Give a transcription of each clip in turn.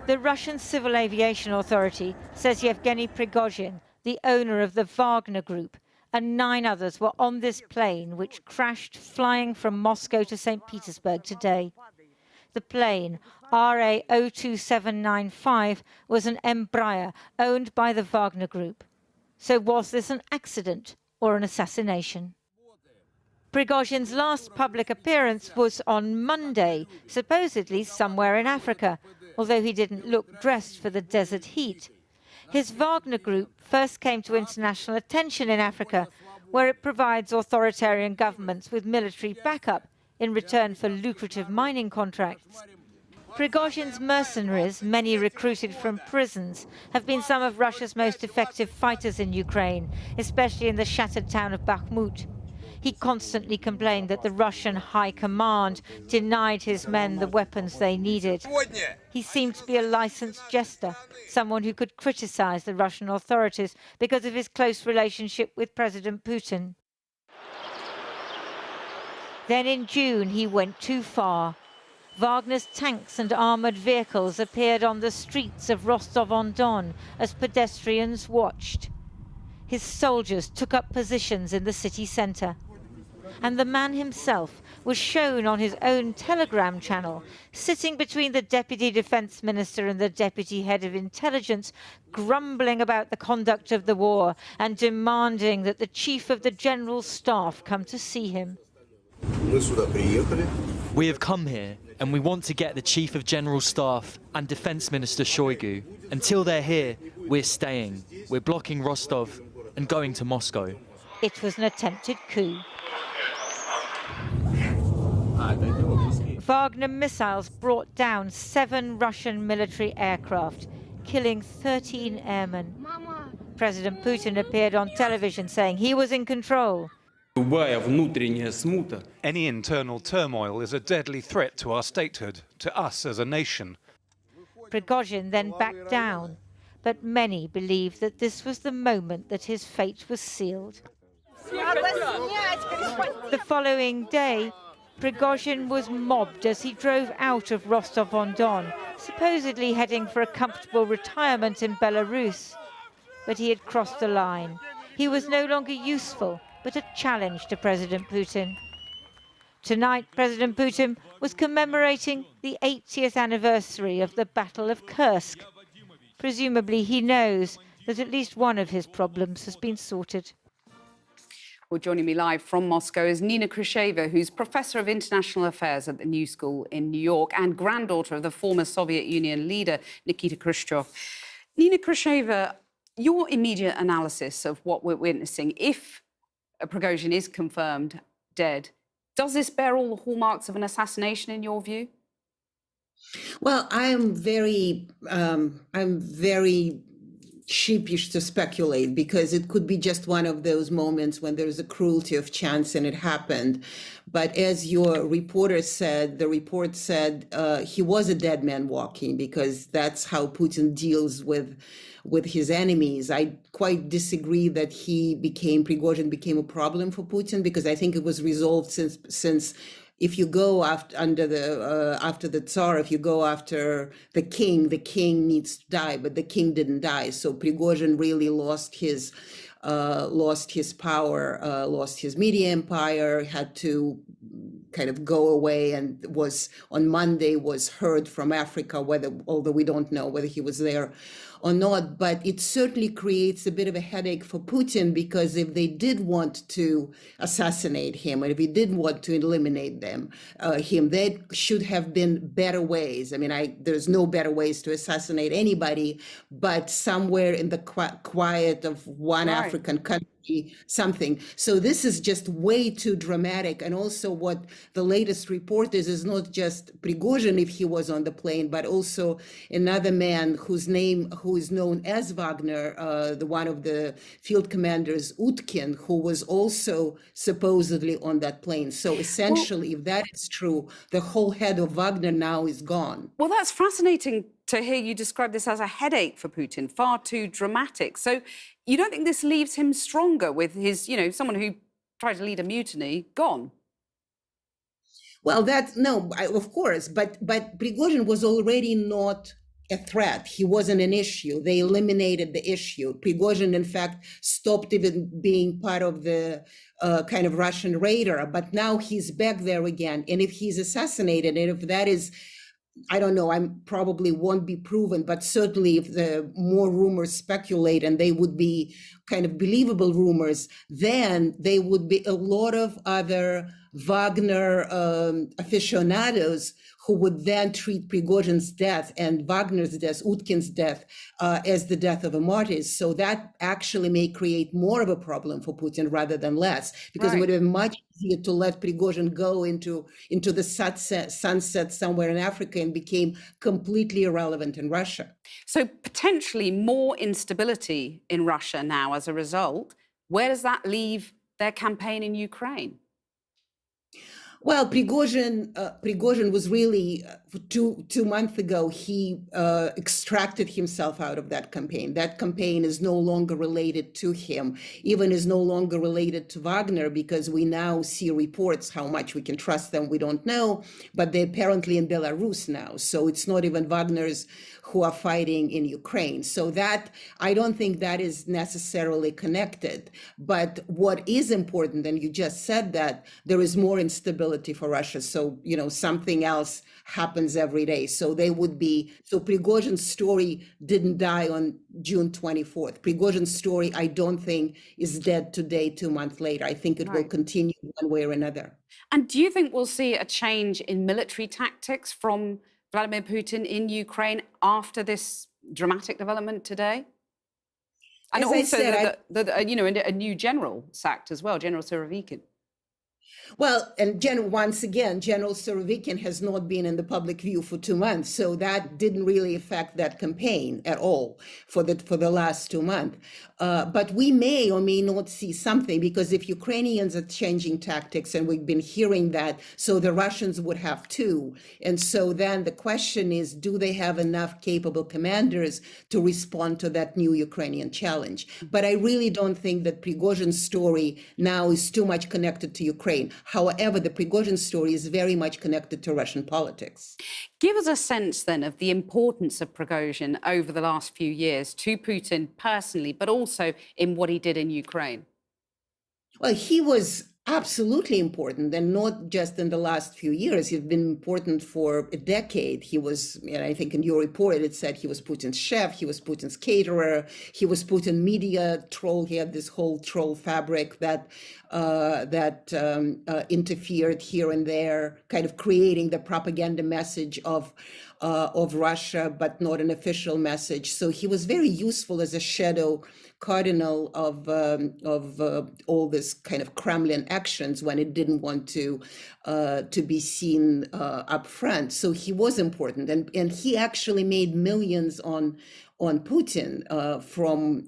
The Russian Civil Aviation Authority says Yevgeny Prigozhin, the owner of the Wagner Group, and 9 others were on this plane which crashed flying from Moscow to St. Petersburg today. The plane, RA02795, was an Embraer owned by the Wagner Group. So was this an accident or an assassination? Prigozhin's last public appearance was on Monday, supposedly somewhere in Africa, although he didn't look dressed for the desert heat. His Wagner Group first came to international attention in Africa, where it provides authoritarian governments with military backup in return for lucrative mining contracts. Prigozhin's mercenaries, many recruited from prisons, have been some of Russia's most effective fighters in Ukraine, especially in the shattered town of Bakhmut. He constantly complained that the Russian high command denied his men the weapons they needed. He seemed to be a licensed jester, someone who could criticize the Russian authorities because of his close relationship with President Putin. Then in June, he went too far. Wagner's tanks and armoured vehicles appeared on the streets of Rostov-on-Don as pedestrians watched. His soldiers took up positions in the city centre. And the man himself was shown on his own Telegram channel, sitting between the Deputy Defence Minister and the Deputy Head of Intelligence, grumbling about the conduct of the war and demanding that the Chief of the General Staff come to see him. We have come here and we want to get the Chief of General Staff and Defence Minister Shoigu. Until they're here, we're staying. We're blocking Rostov and going to Moscow. It was an attempted coup. Wagner missiles brought down 7 Russian military aircraft, killing 13 airmen. President Putin appeared on television saying he was in control. Any internal turmoil is a deadly threat to our statehood, to us as a nation. Prigozhin then backed down, but many believe that this was the moment that his fate was sealed. The following day, Prigozhin was mobbed as he drove out of Rostov-on-Don, supposedly heading for a comfortable retirement in Belarus. But he had crossed the line. He was no longer useful, but a challenge to President Putin. Tonight, President Putin was commemorating the 80th anniversary of the Battle of Kursk. Presumably, he knows that at least one of his problems has been sorted. Well, joining me live from Moscow is Nina Khrushcheva, who's Professor of International Affairs at the New School in New York and granddaughter of the former Soviet Union leader, Nikita Khrushchev. Nina Khrushcheva, your immediate analysis of what we're witnessing, if Prigozhin is confirmed dead, does this bear all the hallmarks of an assassination in your view? Well, I'm very sheepish to speculate because it could be just one of those moments when there's a cruelty of chance and it happened. But as your reporter said, the report said he was a dead man walking because that's how Putin deals with his enemies. I quite disagree that Prigozhin became a problem for Putin because I think it was resolved since if you go after the Tsar, if you go after the king needs to die, but the king didn't die. So Prigozhin really lost his power, lost his media empire, had to kind of go away, and on Monday was heard from Africa, although we don't know whether he was there or not. But it certainly creates a bit of a headache for Putin, because if they did want to assassinate him, and if he did want to eliminate him, there should have been better ways. I mean, there's no better ways to assassinate anybody, but somewhere in the quiet of one African country, something. So this is just way too dramatic. And also what the latest report is not just Prigozhin, if he was on the plane, but also another man who is known as Wagner, one of the field commanders, Utkin, who was also supposedly on that plane. So essentially, if that is true, the whole head of Wagner now is gone. Well, that's fascinating to hear you describe this as a headache for Putin, far too dramatic. So you don't think this leaves him stronger with his, someone who tried to lead a mutiny gone? Well, of course, but Prigozhin was already not a threat. He wasn't an issue. They eliminated the issue. Prigozhin, in fact, stopped even being part of the kind of Russian radar, but now he's back there again. And if he's assassinated, and if that is, I don't know, I'm probably won't be proven, but certainly if the more rumors speculate and they would be kind of believable rumors, then they would be a lot of other Wagner aficionados who would then treat Prigozhin's death and Wagner's death, Utkin's death, as the death of a martyr. So that actually may create more of a problem for Putin rather than less, because it would have been much easier to let Prigozhin go into the sunset somewhere in Africa and became completely irrelevant in Russia. So potentially more instability in Russia now as a result. Where does that leave their campaign in Ukraine? Well, Prigozhin was really two months ago. He extracted himself out of that campaign. That campaign is no longer related to him, even is no longer related to Wagner, because we now see reports. How much we can trust them, we don't know, but they're apparently in Belarus now. So it's not even Wagner's who are fighting in Ukraine. So that, I don't think that is necessarily connected. But what is important, and you just said that, there is more instability for Russia. So, something else happens every day. So Prigozhin's story didn't die on June 24th. Prigozhin's story, I don't think, is dead today, 2 months later. I think it will continue one way or another. And do you think we'll see a change in military tactics from Vladimir Putin in Ukraine after this dramatic development today? And As also, I said, a new general sacked as well, General Surovikin. Well, and once again, General Surovikin has not been in the public view for 2 months, so that didn't really affect that campaign at all for the last 2 months. But we may or may not see something, because if Ukrainians are changing tactics, and we've been hearing that, so the Russians would have too. And so then the question is, do they have enough capable commanders to respond to that new Ukrainian challenge? But I really don't think that Prigozhin's story now is too much connected to Ukraine. However, the Prigozhin story is very much connected to Russian politics. Give us a sense then of the importance of Prigozhin over the last few years to Putin personally, but also in what he did in Ukraine. Well, he was absolutely important, and not just in the last few years. He's been important for a decade. He was, and I think in your report it said he was Putin's chef, he was Putin's caterer, he was Putin media troll. He had this whole troll fabric that interfered here and there, kind of creating the propaganda message of Russia, but not an official message. So he was very useful as a shadow cardinal of all this kind of Kremlin actions when it didn't want to be seen up front. So he was important, and he actually made millions on Putin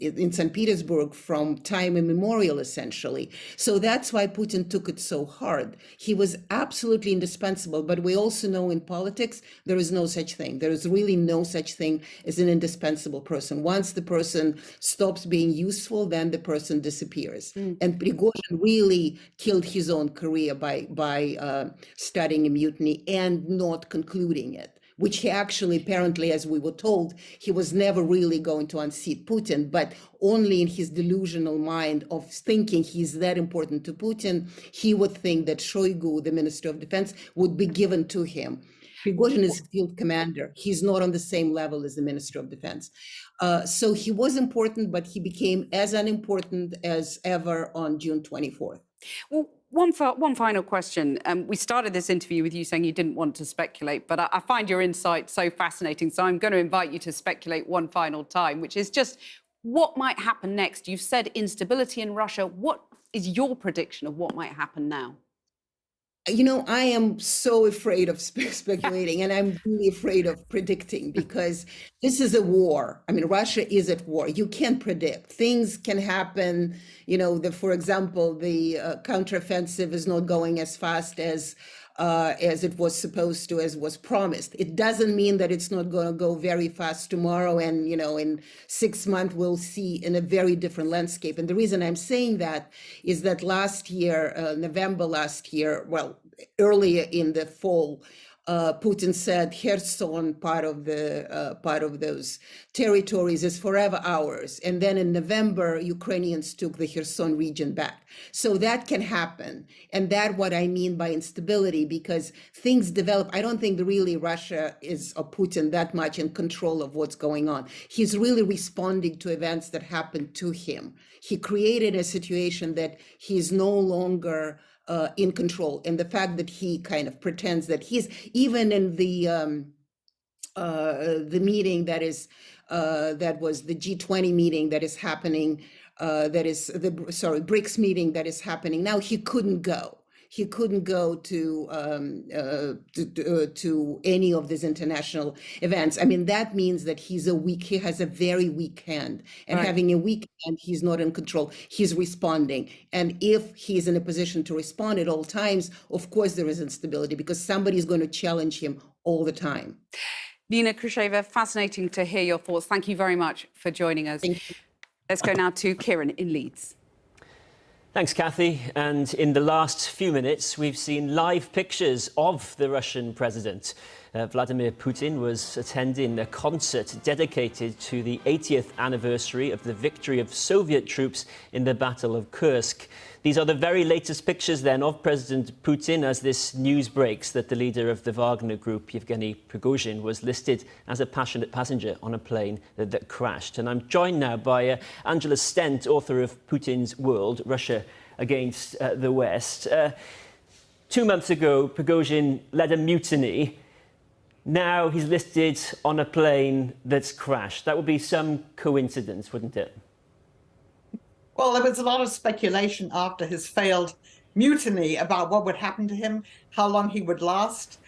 in St. Petersburg from time immemorial, essentially. So that's why Putin took it so hard. He was absolutely indispensable, but we also know in politics, there is no such thing. There is really no such thing as an indispensable person. Once the person stops being useful, then the person disappears. And Prigozhin really killed his own career by studying a mutiny and not concluding it, which he actually, apparently, as we were told, he was never really going to unseat Putin, but only in his delusional mind of thinking he's that important to Putin, he would think that Shoigu, the Minister of Defense, would be given to him. Prigozhin is field commander. He's not on the same level as the Minister of Defense. So he was important, but he became as unimportant as ever on June 24th. Well, one final question. We started this interview with you saying you didn't want to speculate, but I find your insight so fascinating. So I'm going to invite you to speculate one final time, which is just what might happen next. You've said instability in Russia. What is your prediction of what might happen now? I am so afraid of speculating, and I'm really afraid of predicting, because this is a war. I mean, Russia is at war. You can't predict. Things can happen. For example, the counteroffensive is not going as fast as it was supposed to, as was promised. It doesn't mean that it's not going to go very fast tomorrow, and in 6 months we'll see in a very different landscape. And the reason I'm saying that is that last year, November last year, well, earlier in the fall, Putin said Kherson, part of those territories, is forever ours. And then in November, Ukrainians took the Kherson region back. So that can happen. And that's what I mean by instability, because things develop. I don't think really Russia is, or Putin, that much in control of what's going on. He's really responding to events that happened to him. He created a situation that he's no longer in control, and the fact that he kind of pretends that he's even in the meeting that was the G20 meeting that is happening, that is the BRICS meeting that is happening now. He couldn't go. He couldn't go to any of these international events. I mean, that means that he has a very weak hand, and having a weak hand, he's not in control. He's responding. And if he's in a position to respond at all times, of course, there is instability because somebody's going to challenge him all the time. Nina Khrushcheva, fascinating to hear your thoughts. Thank you very much for joining us. Let's go now to Kieran in Leeds. Thanks, Kathy. And in the last few minutes, we've seen live pictures of the Russian president. Vladimir Putin was attending a concert dedicated to the 80th anniversary of the victory of Soviet troops in the Battle of Kursk. These are the very latest pictures then of President Putin as this news breaks that the leader of the Wagner group, Yevgeny Prigozhin, was listed as a passionate passenger on a plane that crashed. And I'm joined now by Angela Stent, author of Putin's World, Russia Against the West. 2 months ago, Prigozhin led a mutiny. Now he's listed on a plane that's crashed. That would be some coincidence, wouldn't it? Well, there was a lot of speculation after his failed mutiny about what would happen to him, how long he would last.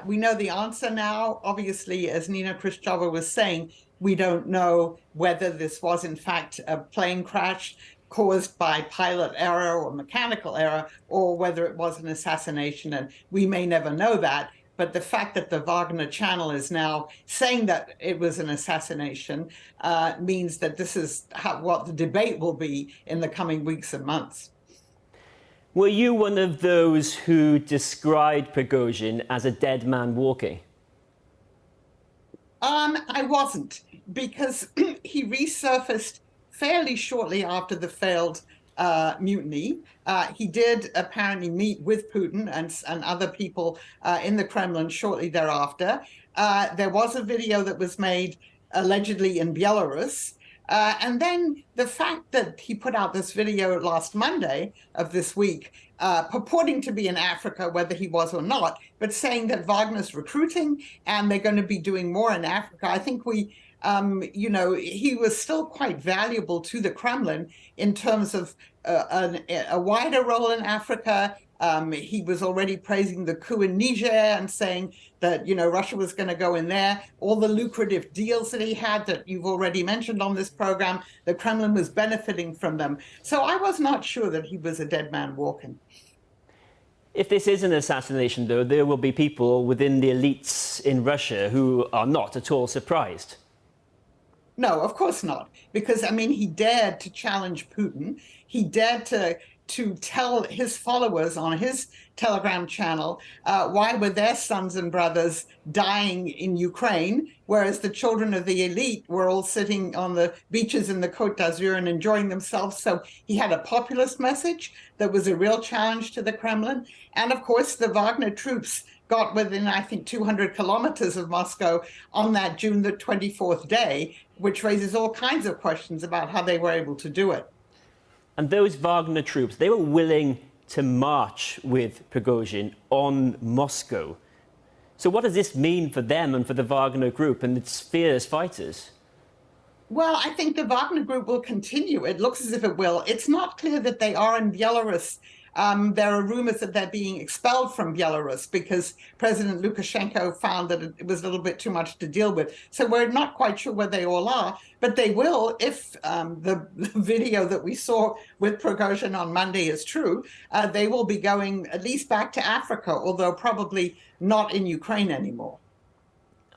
We know the answer now. Obviously, as Nina Khrushcheva was saying, we don't know whether this was, in fact, a plane crash caused by pilot error or mechanical error, or whether it was an assassination, and we may never know that. But the fact that the Wagner channel is now saying that it was an assassination means that this is what the debate will be in the coming weeks and months. Were you one of those who described Prigozhin as a dead man walking? I wasn't, because he resurfaced fairly shortly after the failed mutiny. He did apparently meet with Putin and other people in the Kremlin shortly thereafter. There was a video that was made allegedly in Belarus. And then the fact that he put out this video last Monday of this week, purporting to be in Africa, whether he was or not, but saying that Wagner's recruiting and they're going to be doing more in Africa. I think he was still quite valuable to the Kremlin in terms of a wider role in Africa. He was already praising the coup in Niger and saying that, Russia was going to go in there. All the lucrative deals that he had that you've already mentioned on this program, the Kremlin was benefiting from them. So I was not sure that he was a dead man walking. If this is an assassination, though, there will be people within the elites in Russia who are not at all surprised. No, of course not. Because, he dared to challenge Putin. He dared to tell his followers on his Telegram channel why were their sons and brothers dying in Ukraine, whereas the children of the elite were all sitting on the beaches in the Côte d'Azur and enjoying themselves. So he had a populist message that was a real challenge to the Kremlin. And of course, the Wagner troops got within, I think, 200 kilometers of Moscow on that June the 24th day, which raises all kinds of questions about how they were able to do it. And those Wagner troops, they were willing to march with Prigozhin on Moscow. So what does this mean for them and for the Wagner group and its fierce fighters? Well, I think the Wagner group will continue. It looks as if it will. It's not clear that they are in Belarus. There are rumors that they're being expelled from Belarus because President Lukashenko found that it was a little bit too much to deal with. So we're not quite sure where they all are, but they will if the video that we saw with Prigozhin on Monday is true. They will be going at least back to Africa, although probably not in Ukraine anymore.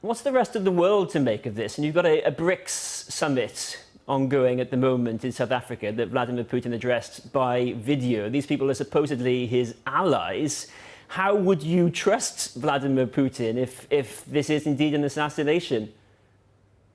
What's the rest of the world to make of this? And you've got a BRICS summit ongoing at the moment in South Africa that Vladimir Putin addressed by video. These people are supposedly his allies. How would you trust Vladimir Putin if this is indeed an assassination?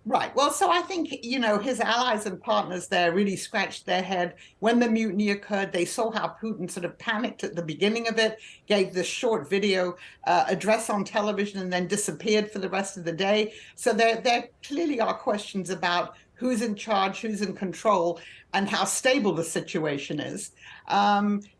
Right. Well, so I think, you know, his allies and partners there really scratched their head when the mutiny occurred. They saw how Putin sort of panicked at the beginning of it, gave this short video address on television, and then disappeared for the rest of the day. So there clearly are questions about who's in charge, who's in control, and how stable the situation is.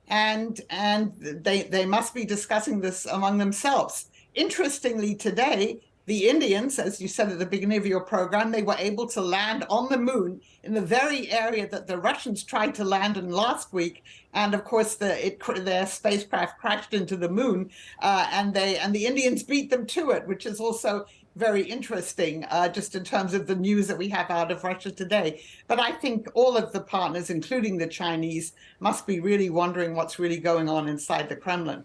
And they must be discussing this among themselves. Interestingly, today, the Indians, as you said at the beginning of your program, they were able to land on the moon in the very area that the Russians tried to land in last week. And of course, their spacecraft crashed into the moon, and the Indians beat them to it, which is also very interesting, just in terms of the news that we have out of Russia today. But I think all of the partners, including the Chinese, must be really wondering what's really going on inside the Kremlin.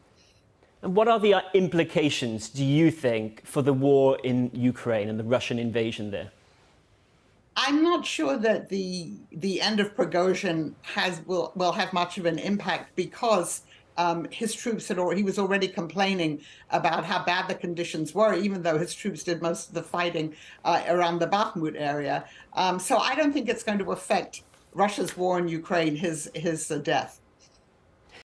And what are the implications, do you think, for the war in Ukraine and the Russian invasion there? I'm not sure that the end of Prigozhin will have much of an impact, because his troops he was already complaining about how bad the conditions were, even though his troops did most of the fighting around the Bakhmut area. So I don't think it's going to affect Russia's war in Ukraine, his death.